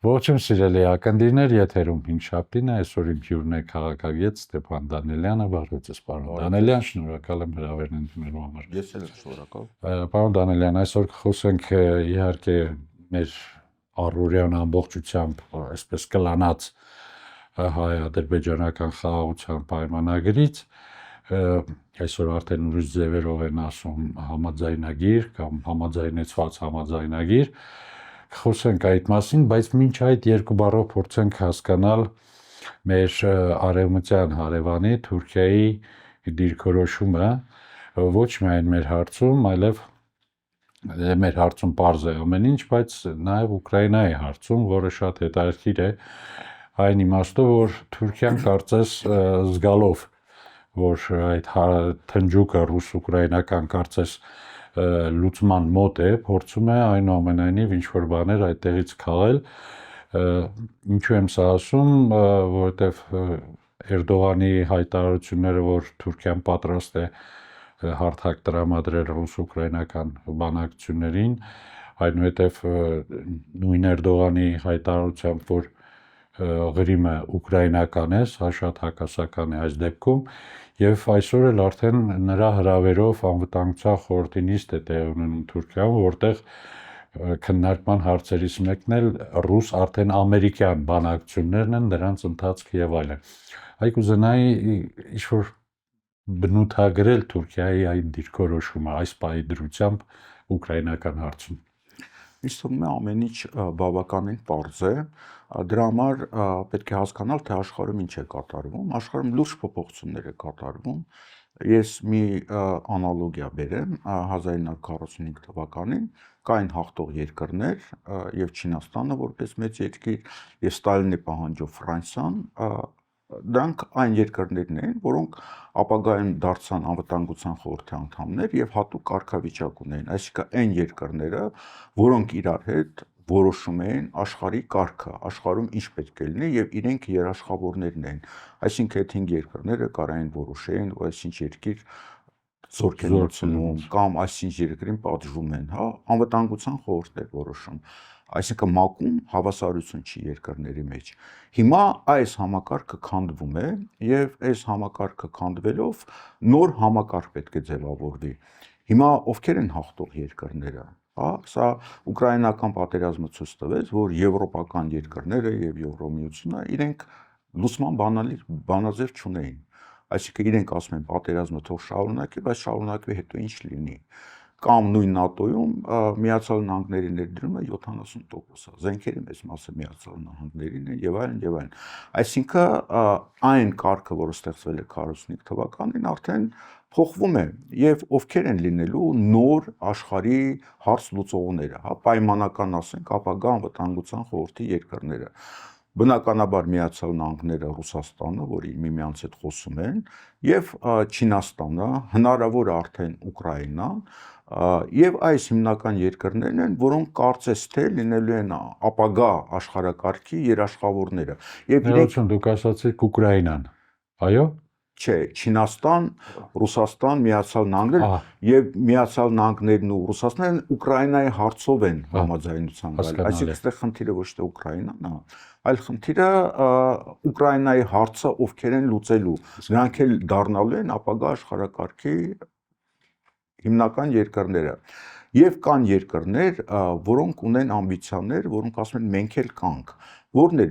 Ողջույն սիրելի ակնդիրներ, եթերում հինշաբթին է, այսօր իմ հյուրն է քաղաքագետ Ստեփան Դանելյանը, բարոյցս պարոն Դանելյան, շնորհակալ եմ հրավերն ընդունելու համար։ Ես էլ եմ շնորհակալ։ Պարոն Դանելյան, այսօր կխոսենք իհարկե մեր առօրյան ամբողջությամբ այսպես կլանած հայ-ադրբեջանական խաղաղության պայմանագրից, այսօր արդեն ուրիշ ձևերով են ասում համաձայնագիր կամ համաձայնեցված համաձայնագիր, խոսենք այդ մասին, բայց մինչ այդ երկու բառով փորձենք հասկանալ մեր արևմտյան հարևանի Թուրքիայի դիրքորոշումը ոչ միայն մեր հարցում, այլև մեր հարցում պարզ է ամեն ինչ, բայց նաև Ուկրաինայի հարցում, որը շատ հետաքրքիր է այն իմաստով, որ Թուրքիան կարծես զգալով, որ այդ թնջուկը ռուս-ուկրաինական կարծես լուծման մոտ է, փորձում է այնուամենայնիվ ինչ-որ բաներ այդտեղից քաղել, ինչու եմ սա ասում, որովհետև Էրդողանի հայտարարությունները, որ Թուրքիան պատրաստ է հարթակ տրամադրել ռուս-ուկրաինական բանակցություններին, այնուհետև նույն Էրդողանի հայտարարությամբ, որ Ղրիմը ուկրաինական է, սա շատ հակասական է այս դեպքում, եւ այսօր էլ արդեն նրա հրավերով անվտանգության խորհրդի նիստ է տեղի ունենում Թուրքիայում, որտեղ քննարկման հարցերից մեկն էլ ռուս արդեն ամերիկյան բանակցություններն են, դրանց ընթացքը եւ այլն։ Այ կուզենայի ինչ-որ բնութագրել Թուրքիայի այդ դիրքորոշումը այս պահի դրությամբ ուկրաինական հարցում։ Ինձ թվում է ամեն ինչ բավականին պարզ է, դրա համար պետք է հասկանալ, թե աշխարհում ինչ է կատարվում, աշխարհում լուրջ փոփոխություններ է կատարվում։ Ես մի անալոգիա բերեմ, 1945 թվականին կային հաղթող երկրներ եւ Չինաստանը որպես մեծ երկիր եւ Ստալինի պահանջով Ֆրանսիան, դրանք այն երկրներն էին, որոնք ապագայում դարձան անվտանգության խորհրդի անդամներ եւ հատուկ կարգավիճակ ունեին, այսինքն այն երկրները, որոնք իրար հետ որոշում էին աշխարհի կարգը, աշխարհում ինչ պետք է լինի եւ իրենք երաշխավորներն էին, այսինքն այդ 5 երկրները կարային որոշեին, որ այսինչ երկիր զորք են ունեցնում կամ այսինչ երկրին պատժում են, հա, անվտանգության խորհուրդն էր որոշում, այսինքն մակում հավասարություն չի երկրների մեջ։ Հիմա այս համակարգը քանդվում է եւ այս համակարգը քանդվելով նոր համակարգ պետք է ձևավորվի։ Հիմա ովքեր են հաղթող երկրները, հա, սա ուկրաինական պատերազմը ցույց տվեց, որ եվրոպական երկրները եւ Եվրոմիությունը իրենք լուսման բանաձև չունեին։ Այսինքն իրենք ասում են պատերազմը թող շարունակի, բայց շարունակվի հետո ինչ լինի։ Կամ նույն ՆԱՏՕ-ում Միացյալ Նահանգների ներդրումը 70% է, զենքերի մեծ մասը Միացյալ Նահանգներին են եւ այլն եւ այլն։ Այսինքն այն կարգը, որը ստեղծվել է 45 թվականին, արդեն փոխվում է եւ ովքեր են լինելու նոր աշխարհի հարց լուծողները, հա, պայմանական ասենք ապագա անվտանգության խորհրդի երկրները։ Բնականաբար Միացյալ Նահանգները, Ռուսաստանը, որի միմյանց հետ խոսում են, եւ Չինաստանը, հնարավոր է արդեն Ուկրաինան, եւ այս հիմնական երկրներն են, որոնք կարծես թե լինելու են ապագա աշխարհակարգի երաշխավորները։ Եվ իրենք դուք ասացիք Ուկրաինան, այո։ Չէ, Չինաստան, Ռուսաստան, Միացյալ Նահանգներ եւ Միացյալ Նահանգներն ու Ռուսաստանն Ուկրաինայի հարցով են համաձայնության գալ։ Այսինքն այստեղ խնդիրը ոչ թե Ուկրաինան է, այլ խնդիրը Ուկրաինայի հարցը ովքեր են լուծելու։ Նրանք էլ դառնալու են ապագա աշխարհակարգի հիմնական երկրները։ Եվ կան երկրներ, որոնք ունեն ամբիցիաներ, որոնք ասում են մենք էլ կանք, որն է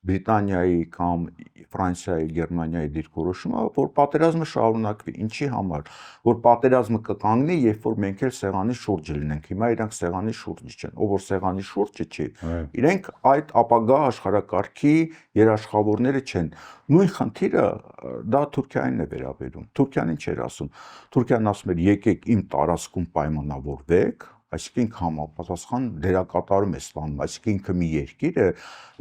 Բրիտանիայի կամ Ֆրանսիայի, Գերմանիայի դիրքորոշումը, որ պատերազմը շարունակվի, ինչի համար, որ պատերազմը կկանգնի, երբ որ մենք էլ սեղանի շուրջը լինենք։ Հիմա իրանք սեղանի շուրջը չեն, ով որ սեղանի շուրջը չի, իրենք այդ ապագա աշխարհակարգի երաշխավորները չեն։ Նույն խնդիրը դա Թուրքիային է վերաբերում։ Թուրքիան ինչ էր ասում։ Թուրքիան ասում էր եկեք իմ տարածքում պայմանավորվեք, այսինքն համապատասխան դերակատարում է ստանում, այսինքն ինքը մի երկիր է,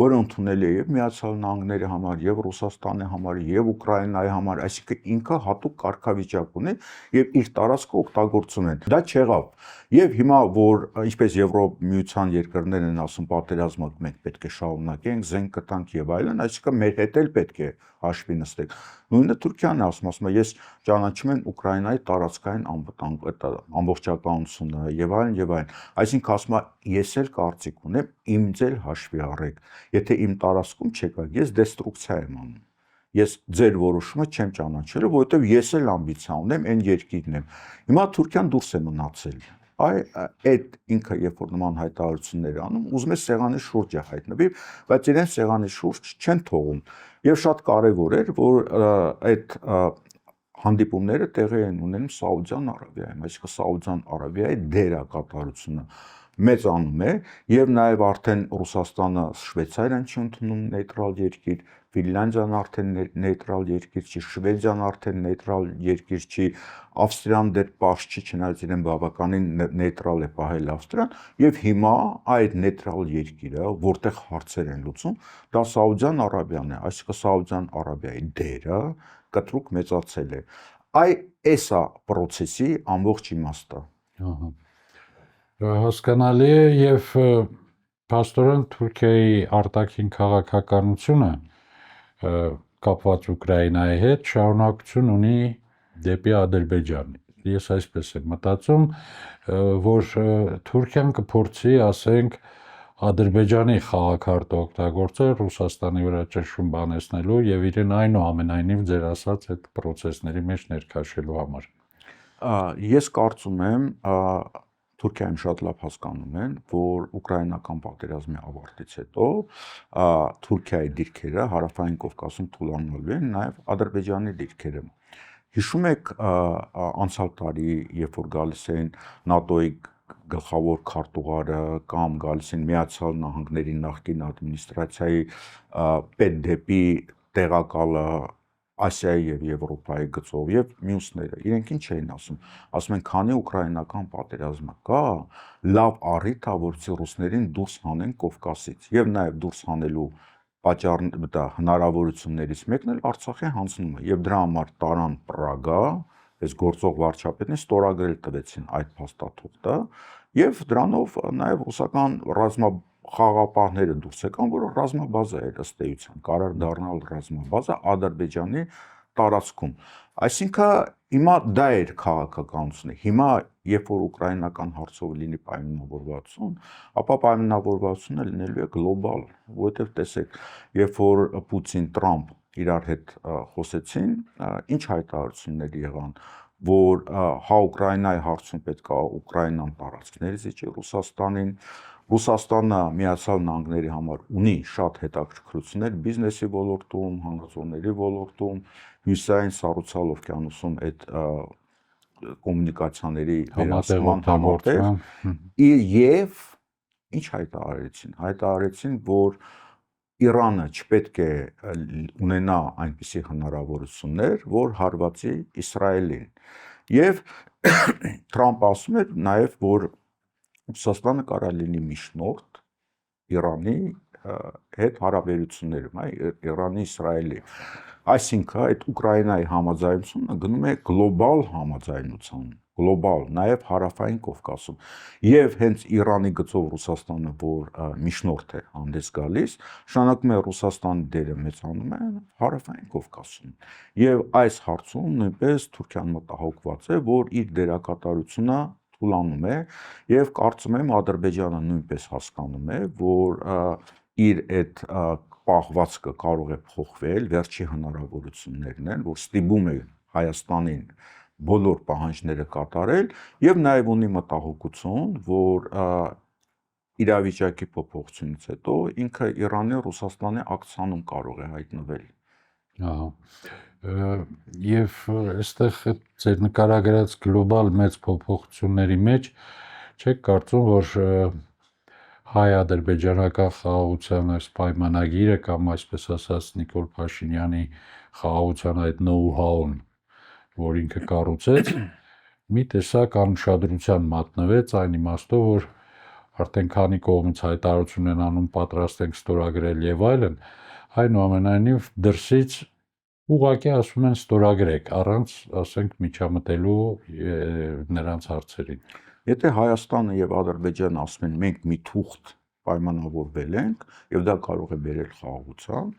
որը ընդունել է եւ Միացյալ Նահանգների համար, եւ Ռուսաստանի համար, եւ Ուկրաինայի համար, այսինքն ինքը հատուկ կարգավիճակ ունի եւ իր տարածքը օգտագործում են։ Դա չեղավ։ Եվ հիմա որ ինչպես Եվրոմիության երկրներն են ասում պատերազմը մենք պետք է շարունակենք, զենք կտանք եւ այլն, այսինքն մեր հետ էլ պետք է հաշվի նստեք։ Նույնը Թուրքիան ասում է, ես ճանաչում եմ Ուկրաինայի տարածքային ամբողջականությունը եւ այլն եւ այլն։ Այսինքն ասում է, ես էլ կարծիք ունեմ, ինձ էլ հաշվի առեք։ Եթե իմ տարածքում չեկա, ես դեստրուկցիա եմ անում։ Ես ձեր որոշումը չեմ ճանաչելու, որովհետեւ ես էլ ամբիցիա ունեմ այն երկիրն եմ։ Հիմա Թուրքիան դուրս է մնացել։ Այդ ինքը երբ որ նման հայտարարություններ անում, ուզում է սեղանի շուրջը հայտնվի, բայց իրեն սեղանի շուրջ չեն թողում։ Եվ շատ կարևոր էր, որ այդ հանդիպումները տեղի են ունենում Սաուդյան Արաբիայում, այսինքն Սաուդյան Արաբիայի դերակատարությունը մեծանում է եւ նաեւ արդեն Ռուսաստանը Շվեյցարիան չի ընդունում նեյտրալ երկիր, Ֆինլանդիան արդեն նեյտրալ երկիր չի, Շվեդիան արդեն նեյտրալ երկիր չի, Ավստրիան դեռ պարզ չի, չնայած իրեն բավականին նեյտրալ է պահել Ավստրիան, եւ հիմա այդ նեյտրալ երկիրը, որտեղ հարցեր են լուծում, դա Սաուդյան Արաբիան է, այսինքն Սաուդյան Արաբիայի դերը կտրուկ մեծացել է։ Էսա process-ի ամբողջ իմաստը։ Հասկանալի է եւ փաստորեն Թուրքիայի արտաքին քաղաքականությունը կապված Ուկրաինայի հետ շարունակություն ունի դեպի Ադրբեջան։ Ես այսպես եմ մտածում, որ Թուրքիան կփորձի, ասենք, Ադրբեջանի խաղաքարտը օգտագործել Ռուսաստանի վրա ճնշում բանեցնելու եւ իրեն այնուամենայնիվ ձեր ասած այդ process-ների մեջ ներքաշելու համար։ Ես կարծում եմ, Թուրքիայում շատ լավ հասկանում են, որ ուկրաինական պատերազմի ավարտից հետո Թուրքիայի դիրքերը հարավային Կովկասում թուլանալու են, նաև Ադրբեջանի դիրքերը։ Հիշում եք անցյալ տարի, երբ որ գալիս էին ՆԱՏՕ-ի գլխավոր քարտուղարը կամ գալիս են Միացյալ Նահանգների նախկին ադմինիստրացիայի պետդեպի տեղակալը Ասիայի եւ Եվրոպայի գծով եւ մյուսները, իրենք ինչ էին ասում են, քանի ուկրաինական պատերազմը կա, լավ առիթ է, որ ռուսներին դուրս հանեն Կովկասից եւ նաեւ դուրս հանելու հնարավորություններից մեկն էլ Արցախի հանձնումը եւ դրա համար տարան Պրագա, այս գործող վարչապետին ստորագրել տվեցին այդ փաստաթուղթը եւ դրանով նաեւ ռուսական խաղապահները դուրս եկան, որ ռազմաբազա էր ըստ էության, կարար դառնալ ռազմաբազա Ադրբեջանի տարածքում։ Այսինքն հիմա դա էր քաղաքականությունը։ Հիմա երբ որ ուկրաինական հարցով լինի պայմանավորվածություն, ապա պայմանավորվածությունը լինելու է գլոբալ, որովհետև տեսեք, երբ որ Պուտին-Տրամփ իրար հետ խոսեցին, ինչ հայտարարություններ եղան, որ հա Ուկրաինայի հարցում պետք է Ուկրաինան տարածքներ զիջի Ռուսաստանին, Ռուսաստանը Միացյալ Նահանգների համար ունի շատ հետաքրքրություններ բիզնեսի ոլորտում, հանածոների ոլորտում, հյուսային Սառուցալ օվկիանոսում այդ կոմունիկացիաների վերահսկման համատեղ եւ ինչ հայտարարեցին, որ Իրանը չպետք է ունենա այնպիսի հնարավորություններ, որ հարվածի Իսրայելին։ Եվ Թրամփ ասում էր նաեւ, որ Ռուսաստանը կարող լինի միջնորդ Իրանի հետ հարաբերություններում, Իրանի Իսրայելի։ Այսինքն այդ Ուկրաինայի համաձայնությունը գնում է գլոբալ համաձայնության, գլոբալ, նաև հարավային Կովկասում։ Եվ հենց Իրանի գծով Ռուսաստանը, որ միջնորդ է հանդես գալիս, նշանակում է Ռուսաստանի դերը մեծանում է հարավային Կովկասում։ Եվ այս հարցում նույնպես Թուրքիան մտահոգված է, որ իր դերակատարությունը թուլանում է եւ կարծում եմ Ադրբեջանը նույնպես հասկանում է, որ իր այդ պահվածքը կարող է փոխվել, վերջի հնարավորություններն են, որ ստիպում է Հայաստանին բոլոր պահանջները կատարել եւ նաեւ ունի մտահոգություն, որ իրավիճակի փոփոխությունից հետո ինքը Իրանի Ռուսաստանի ակցիանում կարող է հայտնվել։ Ահա։ Եվ այստեղ ձեր նկարագրած գլոբալ մեծ փոփոխությունների մեջ չեք կարծում, որ հայ-ադրբեջանական խաղաղության այս պայմանագիրը կամ այսպես ասած Նիկոլ Փաշինյանի խաղաղության այդ know-how-ն, որ ինքը կառուցեց, մի տեսակ անուշադրության մատնվեց այն իմաստով, որ արդեն քանի կողմից հայտարարություն են անում, պատրաստ ենք ստորագրել եւ այլն, այնուամենայնիվ դրսից ուղղակի ասում են ստորագրեք, առանց, ասենք, միջամտելու նրանց հարցերին։ Եթե Հայաստանը եւ Ադրբեջանը ասում են մենք մի թուղթ պայմանավորվել ենք եւ դա կարող է բերել խաղաղության,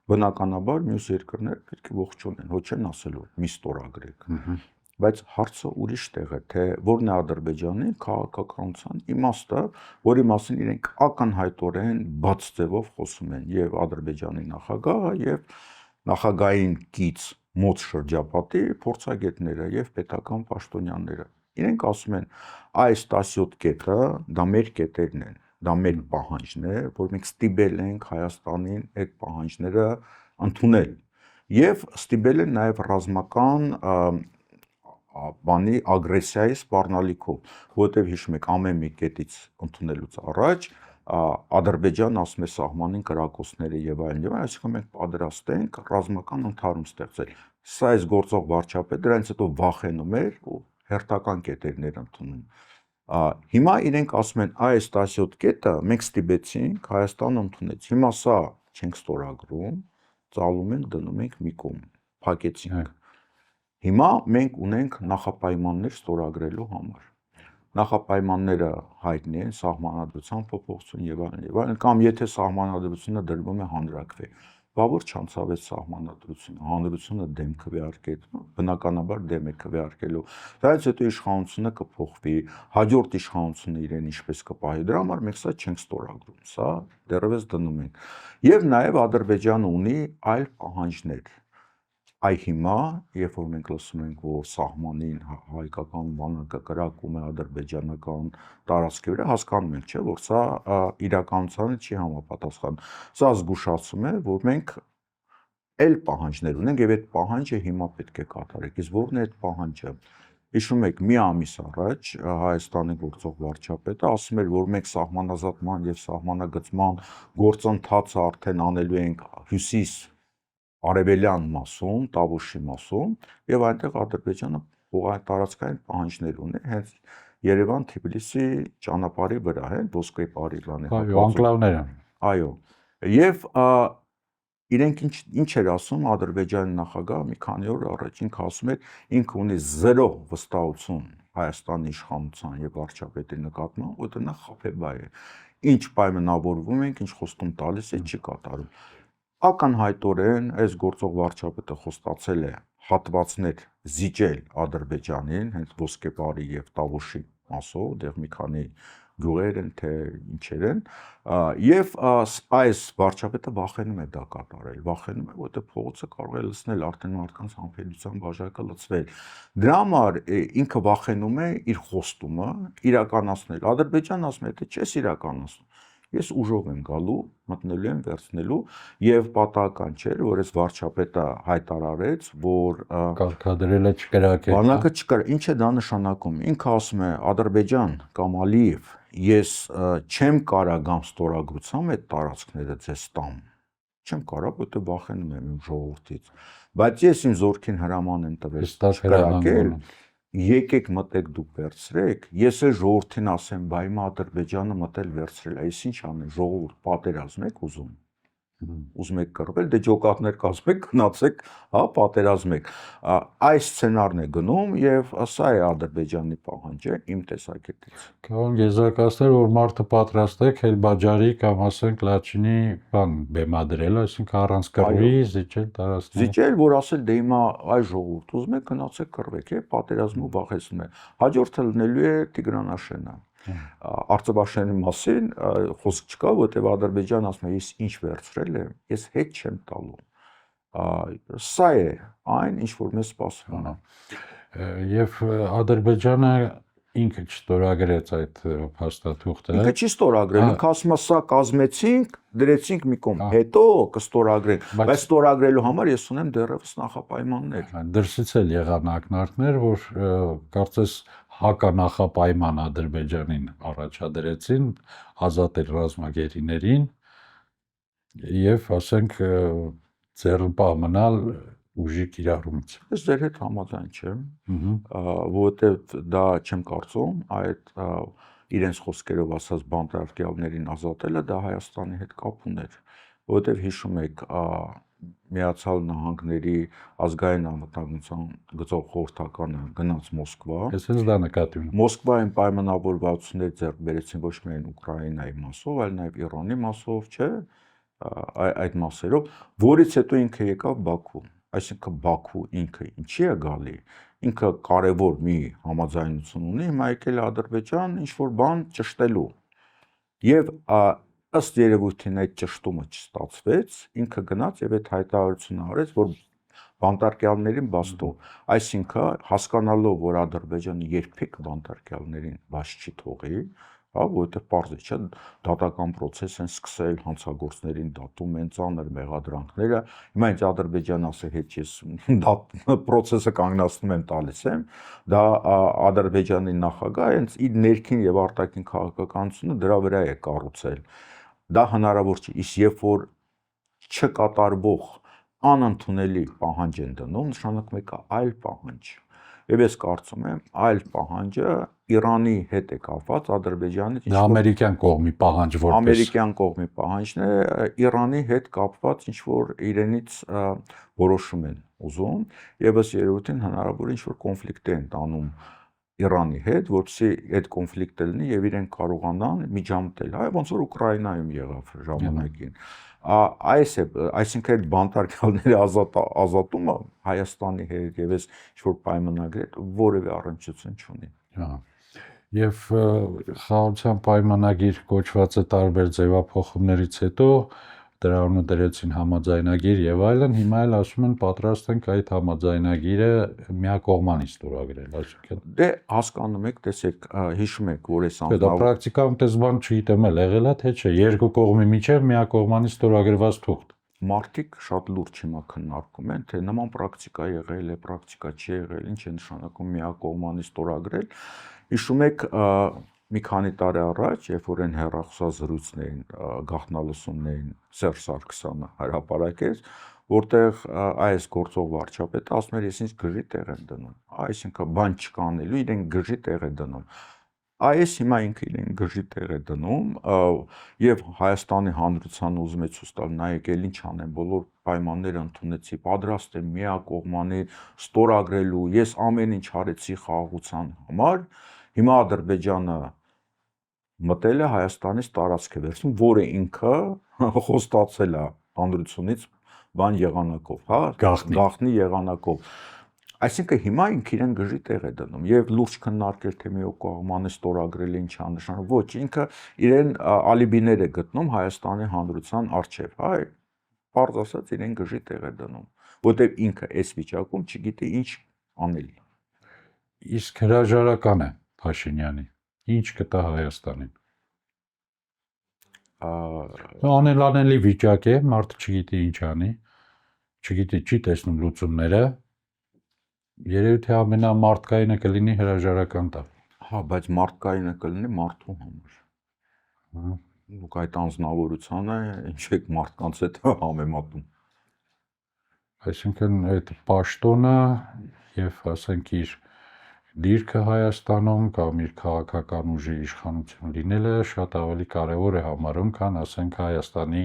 բնականաբար մյուս երկրները պետք է ողջունեն, ոչ չեն ասելու մի ստորագրեք։ բայց հարցը ուրիշ տեղ է, թե որն է Ադրբեջանի քաղաքականության իմաստը, որի մասին իրենք ակնհայտորեն բաց ձևով խոսում են եւ Ադրբեջանի նախագահը եւ նախագահային կից մոտ շրջապատի փորձագետները եւ պետական պաշտոնյաները։ Իրենք ասում են, այս 17 կետը դա մեր կետերն են, դա մեր պահանջն է, որ մենք ստիպել ենք Հայաստանին այդ պահանջները ընդունել եւ ստիպել են նաեւ ռազմական բանի ագրեսիայի սպառնալիքով, որովհետեւ հիշում եք ամեն մի կետից ընդունելուց առաջ Ադրբեջան ասում է սահմանին կրակոցները եւ այլն, այսինքն մենք պատրաստ ենք ռազմական ընդհարում ստեղծել։ Սա այս գործող վարչապետը դրանից հետո վախենում էր ու հերթական կետերներ ընդունում։ Հիմա իրենք ասում են, այս 17 կետը մենք ստիպեցինք, Հայաստանը ընդունեց։ Հիմա սա չենք ստորագրում, ծալում ենք, դնում ենք մի կողմ, փակեցինք։ Հիմա մենք ունենք նախապայմաններ ստորագրելու համար։ Նախապայմանները հայտնի են, սահմանադրության փոփոխություն եւ այլն, կամ եթե սահմանադրությունը դրվում է հանրակրվե։ Բա որ չանցավ այդ սահմանադրությունը, հանրությունը դեմ քվեարկեց, բնականաբար դեմ է քվեարկելու։ Դրանից հետո իշխանությունը կփոխվի, հաջորդ իշխանությունը իրեն ինչպես կպահի։ Դրա համար մենք սա չենք ստորագրում, սա դեռևս դնում ենք։ Եվ նաեւ Ադրբեջանը ունի այլ պահանջներ։ Այ հիմա, երբ որ մենք լսում ենք, որ սահմանին հայկական բանակը կրակում է ադրբեջանական տարածքի վրա, հասկանում ենք, չէ, որ սա իրականությանը չի համապատասխան։ Սա զգուշացում է, որ մենք այլ պահանջներ ունենք եւ այդ պահանջը հիմա պետք է կատարենք։ Իսկ ո՞րն է այդ պահանջը։ Հիշում եք, մի ամիս առաջ Հայաստանի գործող վարչապետը ասում էր, որ մենք սահմանազատման եւ սահմանագծման գործընթացը արդեն անելու ենք հյուսիս արևելյան մասում, Տավուշի մասում, եւ այնտեղ Ադրբեջանը տարածքային պահանջներ ունի, հենց Երևան-Թբիլիսի ճանապարհի վրա, ոսկե պարիլանի հատվածում։ Անկլավները։ Այո։ Եվ իրենք ինչ էր ասում Ադրբեջանի նախագահը մի քանի օր առաջ, ինքը ասում էր, ինքը ունի 0 վստահություն Հայաստանի իշխանության եւ վարչապետի նկատմամբ, որտեղ նա խաբեբայ է։ Ինչ պայմանավորվում ենք, ինչ խոստում տալիս է, չի կատարում։ Ակնհայտորեն այս գործող վարչապետը խոստացել է հատվածներ զիջել Ադրբեջանին, հենց ոսկեպարի եւ Տավուշի մասով, դեռ մի քանի գյուղեր են, թե ինչեր են, եւ այս վարչապետը վախենում է դա կատարել, վախենում է, որտեղ փողոցը կարող է լցնել, արդեն մարդկանց համբերության բաժակը լցվել։ Դրա համար ինքը վախենում է իր խոստումը իրականացնել։ Ադրբեջանն ասում է, թե չես իրականացնում։ Ես ուժով եմ գալու, մտնելու եմ, վերցնելու եւ պատահական չէր, որ այս վարչապետը հայտարարեց, որ կարգադրել է չկրակել։ Բանակը չկար, ինչ է դա նշանակում։ Ինքը ասում է Ադրբեջան կամ Ալիև, ես չեմ կարա գամ ստորագրությամբ այդ տարածքները ձեզ տամ։ Չեմ կարա, որտեղ վախենում եմ իմ ժողովրդից։ Բայց ես իմ զորքին հրաման եմ տվել չկրակել։ Եկեք մտեք դուք վերցրեք, ես էլ ժողովրդին ասեմ, բայ հիմա Ադրբեջանը մտել վերցրել, այս ինչ անեն, ժողովուրդ պատերազմ եք ուզում։ Ուզում եք կռվել, դե ջոկատներ կազմեք, գնացեք, հա, պատերազմեք։ Այս սցենարն է գնում եւ սա է Ադրբեջանի պահանջը իմ տեսակետից։ Կարող եզրակացնել, որ մարդը պատրաստ է Քելբաջարի կամ ասենք Լաչինի բան բեմադրել, այսինքն առանց կռվի զիջել տարածքներ։ Զիջել, որ ասել դե հիմա այ ժողովուրդ ուզում եք գնացեք կռվեք, պատերազմը վախեցնում է։ Հաջորդը լինելու է Տիգրանաշենը։ Արցախաշենի մասին խոսք չկա, որտեղ Ադրբեջանը ասում է, ես ինչ վերցրել եմ, ես հետ չեմ տալու։ Սա է այն, ինչ որ մեզ սպասվում է։ Եվ Ադրբեջանը ինքը չստորագրեց այդ փաստաթուղթը։ Ինքը չի ստորագրել, ինքը ասում է, սա կազմեցինք, դրեցինք մի կողմ, հետո կստորագրենք, բայց ստորագրելու համար ես ունեմ դեռևս նախապայմաններ։ Դրսից էլ եղան ակնարկներ, որ կարծես հականախապայման Ադրբեջանին առաջադրեցին, ազատել ռազմագերիներին եւ ասենք ձեռնպահ մնալ ուժի կիրառումից։ Ես ձեր հետ համաձայն չեմ, որովհետեւ դա չեմ կարծում, այդ իրենց խոսքերով ասած բանտարկյալներին ազատելը դա Հայաստանի հետ կապ ուներ, որովհետեւ հիշում եք Միացյալ Նահանգների ազգային անվտանգության գծով խորհրդականը գնաց Մոսկվա։ Ես հենց դա նկատի ունեմ։ Մոսկվայում պայմանավորվածություններ ձեռք բերեցին ոչ միայն Ուկրաինայի մասով, այլ նաև Իրանի մասով, չէ, այդ մասերով, որից հետո ինքը եկավ Բաքու։ Այսինքն Բաքու ինքը ինչի է գալի։ ինքը կարևոր մի համաձայնություն ունի, հիմա եկել է Ադրբեջան ինչ-որ բան ճշտելու։ Եվ ըստ երևույթին այդ ճշտումը չստացվեց, ինքը գնաց եւ այդ հայտարարությունը արեց, որ բանտարկյալներին բաց թող, այսինքն հասկանալով, որ Ադրբեջանը երբեք բանտարկյալներին բաց չի թողի, հա, որովհետեւ պարզ է, չէ, դատական process են սկսել, հանցագործներին դատում են, ծանր մեղադրանքները, հիմա ինձ Ադրբեջանը ասել, հետ ես դա process-ը կանգնացնում եմ տալիս եմ, դա Ադրբեջանի նախագահը հենց իր ներքին եւ արտաքին քաղաքականությունը դրա վրա է կառուցել։ Դա հնարավոր չի, իսկ երբ որ չկատարվող անընդունելի պահանջ են դնում, նշանակում է կա այլ պահանջ։ Եվ ես կարծում եմ, այլ պահանջը Իրանի հետ է կապված, Ադրբեջանից Դա ամերիկյան կողմի պահանջ որպես ամերիկյան կողմի պահանջն է, Իրանի հետ կապված ինչ որ իրենից որոշում են ուզում, եւ ըստ երևույթին հնարավոր է ինչ որ կոնֆլիկտ են տանում Իրանի հետ, որովհետեւ այդ կոնֆլիկտը լինի եւ իրեն կարողանան միջամտել, այ ոնց որ Ուկրաինայում եղավ ժամանակին։ Այս է, այսինքն այդ բանտարկյալների ազատումը Հայաստանի հետ եւ այս ինչ-որ պայմանագրի հետ որևէ առնչություն չունի։ Եվ խաղաղության պայմանագիր կոչվածը տարբեր ձևափոխումներից հետո դրա անունը դրեցին համաձայնագիր եւ այլն, հիմա էլ ասում են պատրաստ ենք այդ համաձայնագիրը միակողմանի ստորագրել, այսինքն դե հասկանում եք, տեսեք, հիշում եք, որ այս դա պրակտիկայում դες բան չգիտեմ էլ եղել է թե չէ, երկու կողմի միջև միակողմանի ստորագրված թուղթ։ Մարդիկ շատ լուրջ հիմա քննարկում են, թե նման պրակտիկա եղել է, պրակտիկա չի եղել, ինչ է նշանակում միակողմանի ստորագրել։ Հիշում եք, մի քանի տարի առաջ, երբ որ այն հեռախոսազրույցներին գաղտնալսումներին Սերժ Սարգսյանը հրապարակեց, որտեղ այս գործող վարչապետը ասում էր, ես ինձ գժի տեղ եմ դնում, այսինքն բան չկանելու, իրեն գժի տեղ է դնում։ Այս հիմա ինքը իրեն գժի տեղ է դնում եւ Հայաստանի Հանրությանը ուզում է ցույց տալ, նայեք, էլ ինչ անեմ, բոլոր պայմանները ընդունեցի, պատրաստ եմ միակողմանի ստորագրելու, ես ամեն ինչ արեցի խաղաղության համար, հիմա Ադրբեջանը մտել է Հայաստանից տարածք է վերցնում, որը ինքը խոստացել է հանրությունից բան եղանակով, հա, գաղտնի եղանակով։ Այսինքն հիմա ինքը իրեն գժի տեղ է դնում եւ լուրջ քննարկել թե միակողմանի ստորագրել ինչ աննշան, ոչ, ինքը իրեն ալիբիներ է գտնում Հայաստանի հանրության առջև, հա, պարզ ասած իրեն գժի տեղ է դնում, որտեղ ինքը այս վիճակում չգիտի ինչ անել։ Իսկ հրաժարական է Փաշինյանի, ինչ կտա Հայաստանին։ Անելանելի վիճակ է, մարդը չգիտի ինչ անի, չգիտի, չի տեսնում լուծումները, երևի թե ամենամարդկայինը կլինի հրաժարական տա։ Հա, բայց մարդկայինը կլինի մարդու համար։ Դուք այդ անձնավորությանը ինչ եք մարդկանց հետ համեմատում։ Այսինքն այդ պաշտոնը եւ ասենք իր դիրքը Հայաստանում կամ իր քաղաքական ուժի իշխանություն լինելը շատ ավելի կարևոր է համարում, քան ասենք Հայաստանի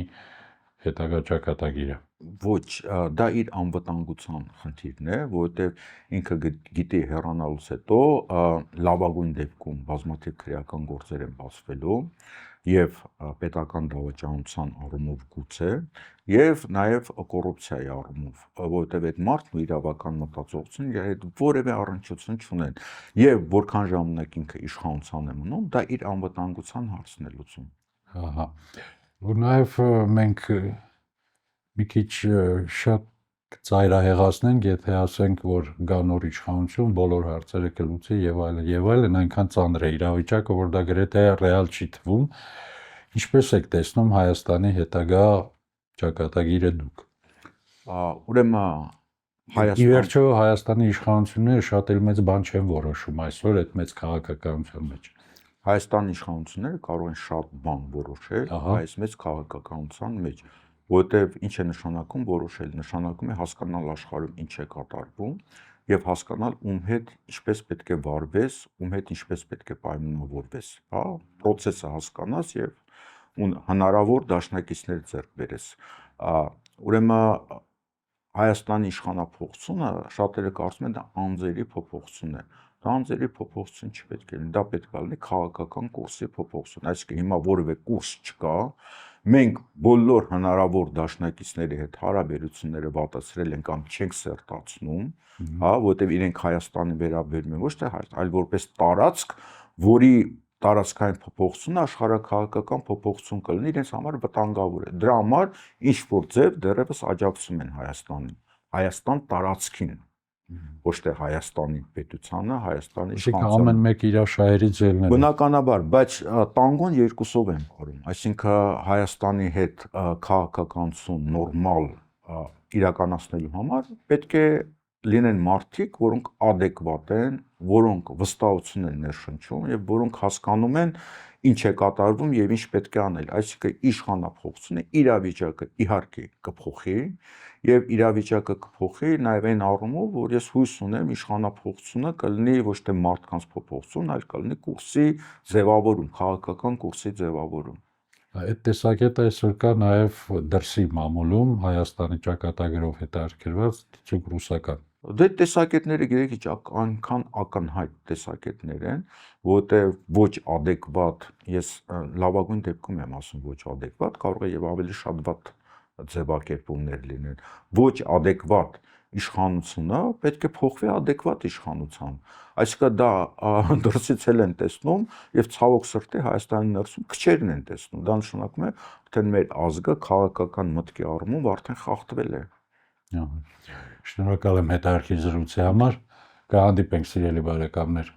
հետագա ճակատագիրը։ Ոչ, դա իր անվտանգության խնդիրն է, որովհետև ինքը գիտի հեռանալուց հետո լավագույն դեպքում բազմաթիվ քրեական գործեր են բացվելու եւ պետական դավաճանության առումով գուցե եւ նաեւ կոռուպցիայի առումով, որովհետեւ այդ մարդն ու իրավական մտածողությունը իր հետ որևէ առնչություն չունեն եւ որքան ժամանակ ինքը իշխանության է մնում, դա իր անվտանգության հարցն է լուծում։ Ահա։ Ու նաեւ մենք մի քիչ շատ ծայրահեղացնենք, եթե ասենք, որ գա նոր իշխանություն, բոլոր հարցերը կլուծի եւ այլն, այնքան ծանր է իրավիճակը, որ դա գրեթե ռեալ չի թվում։ Ինչպես եք տեսնում Հայաստանի հետագա ճակատագիրը դուք։ Ուրեմն Ի վերջո Հայաստանի իշխանությունները շատ էլ մեծ բան չեն որոշում այսօր այդ մեծ քաղաքականության մեջ։ Հայաստանի իշխանությունները կարող են շատ բան որոշել այս մեծ քաղաքականության մեջ, որովհետև ինչ է նշանակում որոշել, նշանակում է հասկանալ աշխարհում ինչ է կատարվում եւ հասկանալ ում հետ ինչպես պետք է վարվես, ում հետ ինչպես պետք է պայմանավորվես, հա, process-ը հասկանաս եւ հնարավոր դաշնակիցներ ձեռք բերես։ Ուրեմն Հայաստանի իշխանափոխությունը շատերը կարծում են դա անձերի փոփոխություն է։ Դա անձերի փոփոխություն չպետք է լինի, դա պետք է լինի քաղաքական կուրսի փոփոխություն։ Այսինքն հիմա որևէ կուրս չկա, մենք բոլոր հնարավոր դաշնակիցների հետ հարաբերությունները վատացրել ենք կամ չենք սերտացնում, հա, որտեղ իրենք Հայաստանի վերաբերում են ոչ թե Հայաստան, այլ որպես տարածք, որի տարածքային փոփոխությունը աշխարհակահաղական փոփոխություն կլինի, իրենց համար վտանգավոր է։ Դրա համար ինչ որ ձև դեռևս աջակցում են Հայաստանին, Հայաստան տարածքին, ոչ թե Հայաստանի պետությանը, Հայաստանի իշխանությանը։ Ամեն մեկ իր շահերի ձելն է։ Բնականաբար, բայց տանգոն երկուսով են փորում, այսինքն Հայաստանի հետ քաղաքականություն նորմալ իրականացնելու համար պետք է լինեն մարդիկ, որոնք adekvat են, որոնք վստահություն են ներշնչում եւ որոնք հասկանում են ինչ է կատարվում եւ ինչ պետք է անել, այսինքն իշխանափոխությունը իրավիճակը իհարկե կփոխի եւ իրավիճակը կփոխի նաեւ այն առումով, որ ես հույս ունեմ իշխանափոխությունը կլինի ոչ թե մարդկանց փոփոխություն, այլ կլինի կուրսի ձևավորում, քաղաքական կուրսի ձևավորում։ Այդ տեսակետը այսօր կա նաեւ դրսի մամուլում Հայաստանի ճակատագրով հետաքրքրված դիցուկ ռուսական։ Դե տեսակետները գիտեք այնքան ակնհայտ տեսակետներ են, որտեղ ոչ adekvat, ես լավագույն դեպքում եմ ասում ոչ adekvat, կարող է եւ ավելի շատ վատ ձևակերպումներ լինեն։ Ոչ adekvat իշխանությունը պետք է փոխվի adekvat իշխանության։ Այսինքն դա դրսից էլ են տեսնում եւ ցավոք սրտի Հայաստանի ներսում քչերն են տեսնում։ Դա նշանակում է, արդեն մեր ազգը քաղաքական մտքի առումով արդեն խախտվել է։ Շնորհակալ եմ հետաքրքիր զրույցի համար։ Կհանդիպենք սիրելի բարեկամներ։